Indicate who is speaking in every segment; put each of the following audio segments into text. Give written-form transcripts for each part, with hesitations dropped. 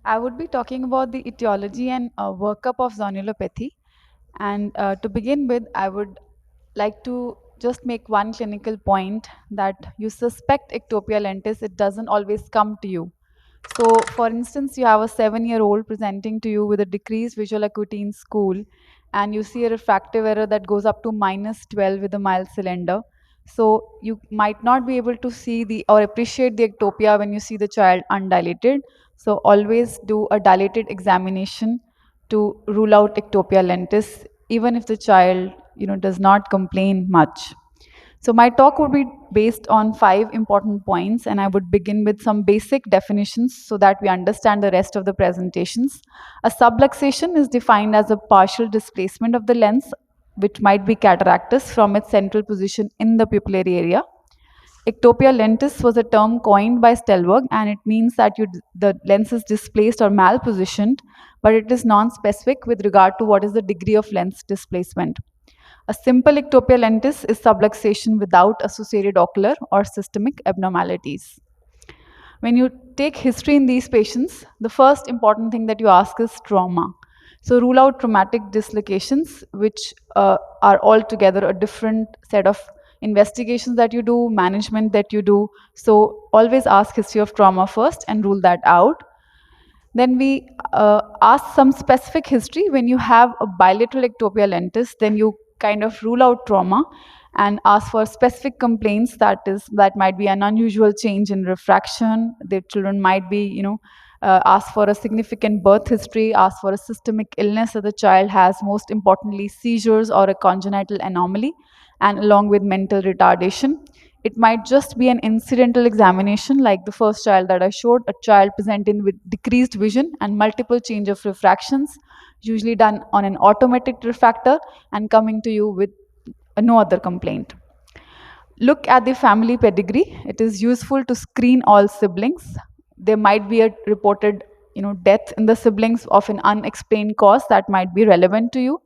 Speaker 1: I would be talking about the etiology and workup of zonulopathy. And to begin with, I would like to just make one clinical point that you suspect ectopia lentis, it doesn't always come to you. So, for instance, you have a 7-year-old presenting to you with a decreased visual acuity in school, and you see a refractive error that goes up to -12 with a mild cylinder. So, you might not be able to see the or appreciate the ectopia when you see the child undilated. So, always do a dilated examination to rule out ectopia lentis, even if the child does not complain much. So, my talk would be based on 5 important points, and I would begin with some basic definitions so that we understand the rest of the presentations. A subluxation is defined as a partial displacement of the lens, which might be cataractus, from its central position in the pupillary area. Ectopia lentis was a term coined by Stelberg, and it means that the lens is displaced or malpositioned, but it is non-specific with regard to what is the degree of lens displacement. A simple ectopia lentis is subluxation without associated ocular or systemic abnormalities. When you take history in these patients, the first important thing that you ask is trauma. So, rule out traumatic dislocations, which are altogether a different set of investigations that you do, management that you do. So, always ask history of trauma first and rule that out. Then we ask some specific history. When you have a bilateral ectopia lentis, then you kind of rule out trauma and ask for specific complaints, that might be an unusual change in refraction. The children might be ask for a significant birth history, ask for a systemic illness that the child has, most importantly seizures or a congenital anomaly, and along with mental retardation. It might just be an incidental examination, like the first child that I showed, a child presenting with decreased vision and multiple change of refractions, usually done on an automatic refractor, and coming to you with no other complaint. Look at the family pedigree. It is useful to screen all siblings. There might be a reported death in the siblings of an unexplained cause that might be relevant to you.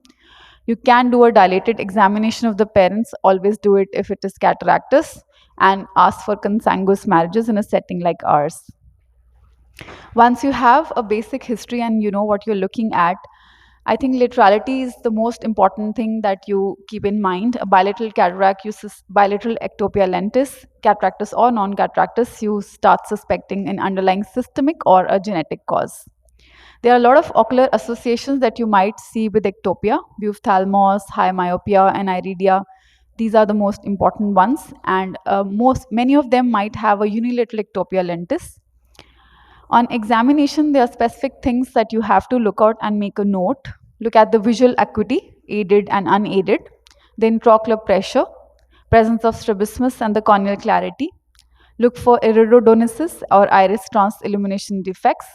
Speaker 1: You can do a dilated examination of the parents. Always do it if it is cataractus, and ask for consanguineous marriages in a setting like ours. Once you have a basic history and you know what you're looking at, I think laterality is the most important thing that you keep in mind. A bilateral cataract uses bilateral ectopia lentis, cataractus or non-cataractus, you start suspecting an underlying systemic or a genetic cause. There are a lot of ocular associations that you might see with ectopia: ophthalmos, high myopia, and iridia. These are the most important ones, and many of them might have a unilateral ectopia lentis. On examination, there are specific things that you have to look out and make a note. Look at the visual acuity, aided and unaided, the intraocular pressure, presence of strabismus and the corneal clarity. Look for iridodonesis or iris trans illumination defects.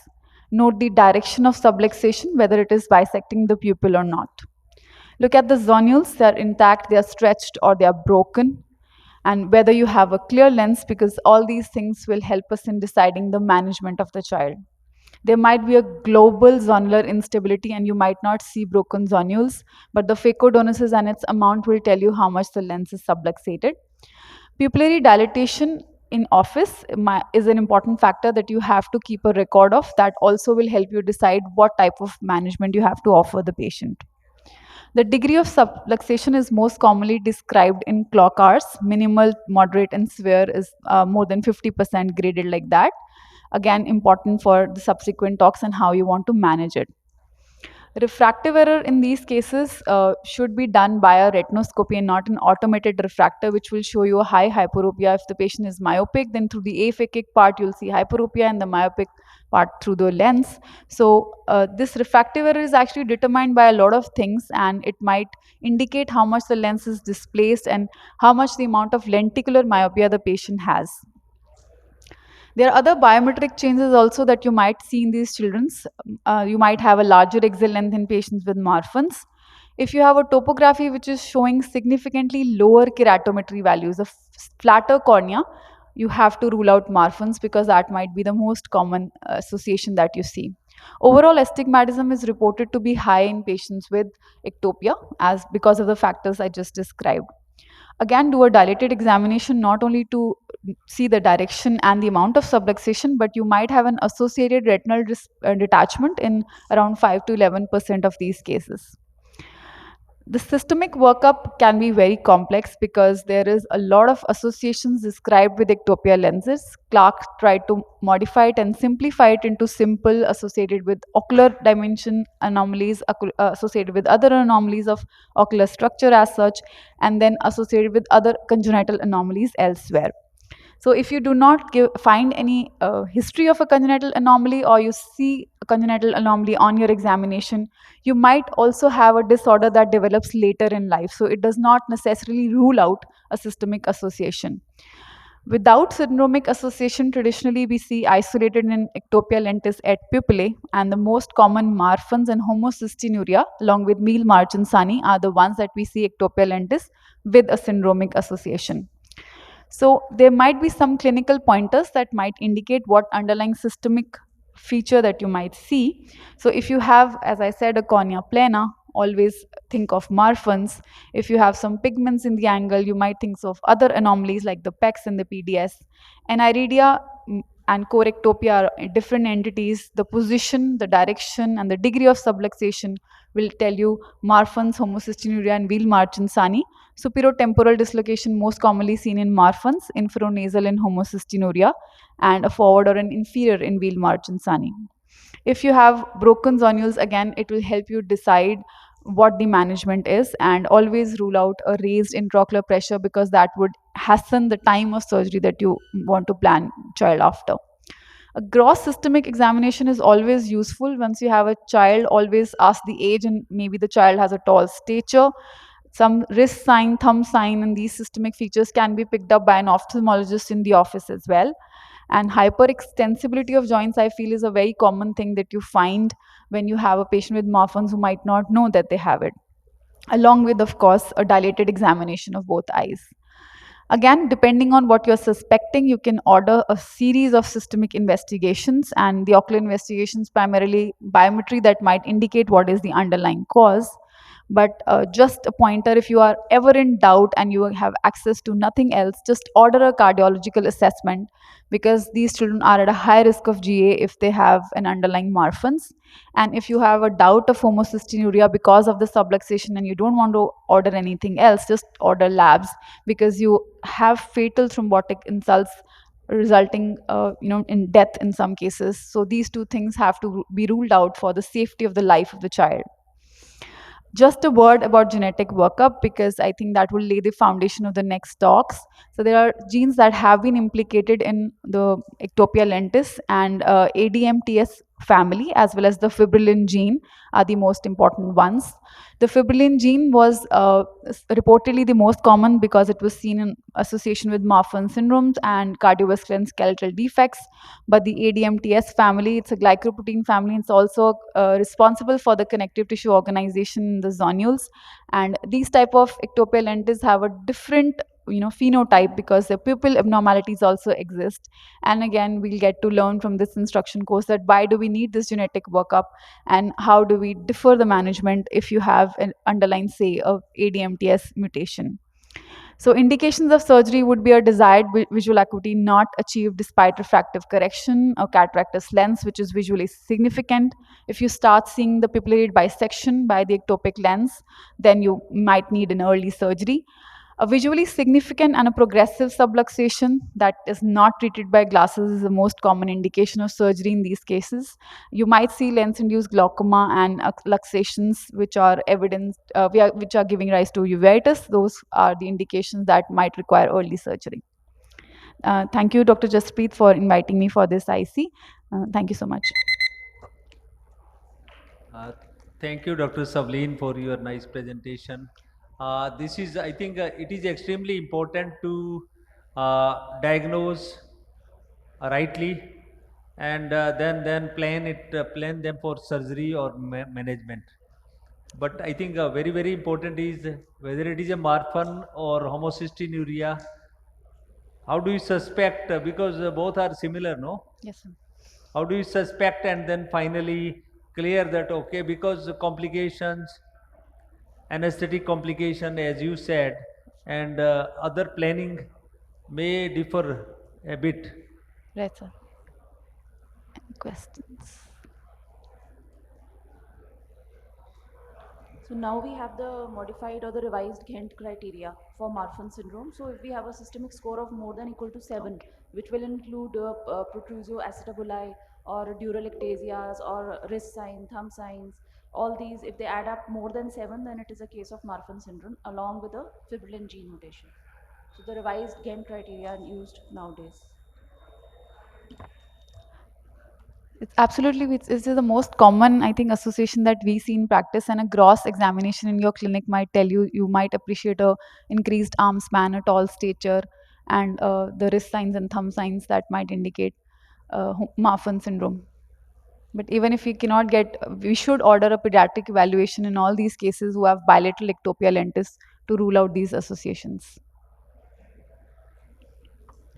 Speaker 1: Note the direction of subluxation, whether it is bisecting the pupil or not. Look at the zonules, they are intact, they are stretched, or they are broken, and whether you have a clear lens, because all these things will help us in deciding the management of the child. There might be a global zonular instability and you might not see broken zonules, but the phacodonesis and its amount will tell you how much the lens is subluxated. Pupillary dilatation in office is an important factor that you have to keep a record of. That also will help you decide what type of management you have to offer the patient. The degree of subluxation is most commonly described in clock hours. Minimal, moderate, and severe is more than 50% graded like that. Again, important for the subsequent talks and how you want to manage it. Refractive error in these cases should be done by a retinoscopy and not an automated refractor, which will show you a high hyperopia. If the patient is myopic, then through the aphakic part, you'll see hyperopia, and the myopic part through the lens. So, this refractive error is actually determined by a lot of things, and it might indicate how much the lens is displaced and how much the amount of lenticular myopia the patient has. There are other biometric changes also that you might see in these children. You might have a larger axial length in patients with Marfan's. If you have a topography which is showing significantly lower keratometry values, a flatter cornea, you have to rule out Marfan's, because that might be the most common association that you see. Overall, astigmatism is reported to be high in patients with ectopia, as because of the factors I just described. Again, do a dilated examination not only to see the direction and the amount of subluxation, but you might have an associated retinal detachment in around 5 to 11% of these cases. The systemic workup can be very complex because there is a lot of associations described with ectopia lenses. Clark tried to modify it and simplify it into simple associated with ocular dimension anomalies, associated with other anomalies of ocular structure as such, and then associated with other congenital anomalies elsewhere. So if you do not find any history of a congenital anomaly, or you see a congenital anomaly on your examination, you might also have a disorder that develops later in life. So it does not necessarily rule out a systemic association. Without syndromic association, traditionally we see isolated in ectopia lentis et pupillae, and the most common marfans and homocystinuria, along with meal margin sani, are the ones that we see ectopia lentis with a syndromic association. So there might be some clinical pointers that might indicate what underlying systemic feature that you might see. So if you have, as I said, a cornea plana, always think of marfans. If you have some pigments in the angle, you might think of other anomalies like the PEX and the PDS. Aniridia and chorectopia are different entities. The position, the direction, and the degree of subluxation will tell you marfans, homocystinuria, and wheel margin sani. Superotemporal dislocation most commonly seen in marfans, inferonasal in homocystinuria, and a forward or an inferior in wheel margin sani. If you have broken zonules, again, it will help you decide what the management is, and always rule out a raised intraocular pressure because that would hasten the time of surgery that you want to plan child after. A gross systemic examination is always useful. Once you have a child, always ask the age, and maybe the child has a tall stature. Some wrist sign, thumb sign, and these systemic features can be picked up by an ophthalmologist in the office as well. And hyperextensibility of joints, I feel, is a very common thing that you find when you have a patient with Marfan's who might not know that they have it, along with, of course, a dilated examination of both eyes. Again, depending on what you're suspecting, you can order a series of systemic investigations, and the ocular investigations primarily biometry that might indicate what is the underlying cause. But just a pointer, if you are ever in doubt and you have access to nothing else, just order a cardiological assessment, because these children are at a high risk of GA if they have an underlying Marfan's. And if you have a doubt of homocystinuria because of the subluxation and you don't want to order anything else, just order labs, because you have fatal thrombotic insults resulting in death in some cases. So these two things have to be ruled out for the safety of the life of the child. Just a word about genetic workup, because I think that will lay the foundation of the next talks. So there are genes that have been implicated in the ectopia lentis, and ADMTS family, as well as the fibrillin gene, are the most important ones. The fibrillin gene was reportedly the most common because it was seen in association with Marfan syndromes and cardiovascular and skeletal defects. But the ADMTS family, it's a glycoprotein family. It's also responsible for the connective tissue organization in the zonules. And these type of ectopia lentis have a different phenotype because the pupil abnormalities also exist. And again, we'll get to learn from this instruction course that why do we need this genetic workup, and how do we defer the management if you have an underlying, say, a ADMTS mutation. So indications of surgery would be a desired visual acuity not achieved despite refractive correction, a cataractous lens which is visually significant. If you start seeing the pupillary bisection by the ectopic lens, then you might need an early surgery. A visually significant and a progressive subluxation that is not treated by glasses is the most common indication of surgery in these cases. You might see lens-induced glaucoma and luxations which are evidence, which are giving rise to uveitis. Those are the indications that might require early surgery. Thank you, Dr. Jaspreet, for inviting me for this IC. Thank you so much.
Speaker 2: Uh, Thank you, Dr. Savleen, for your nice presentation. This is, I think, it is extremely important to diagnose rightly, and then plan them for surgery or management. But I think very important is whether it is a Marfan or homocystinuria. How do you suspect? Because both are similar, no?
Speaker 1: Yes, sir.
Speaker 2: How do you suspect and then finally clear that, okay, because complications, anesthetic complication, as you said, and other planning may differ a bit.
Speaker 1: Right, sir. Any questions?
Speaker 3: So now we have the modified or the revised Ghent criteria for Marfan syndrome. So if we have a systemic score of more than equal to 7,
Speaker 1: Okay.
Speaker 3: which will include protrusio acetabuli or dural ectasias or wrist sign, thumb signs, all these, if they add up more than 7, then it is a case of Marfan syndrome along with a fibrillin gene mutation. So the revised Ghent criteria are used nowadays.
Speaker 1: It's absolutely, it's the most common, I think, association that we see in practice, and a gross examination in your clinic might tell you you might appreciate a increased arm span, a tall stature, and the wrist signs and thumb signs that might indicate Marfan syndrome. But even if we cannot get, we should order a pediatric evaluation in all these cases who have bilateral ectopia lentis to rule out these associations.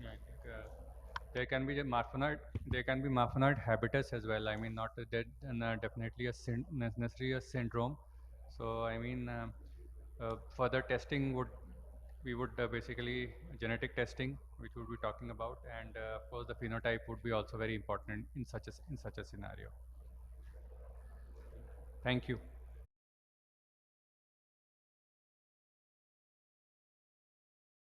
Speaker 4: Yeah, I think there can be there can be Marfanoid habitus as well. I mean, not that definitely necessarily a syndrome. So I mean, further testing would we would basically genetic testing, which would be talking about, and of course the phenotype would be also very important in such a scenario. Thank you.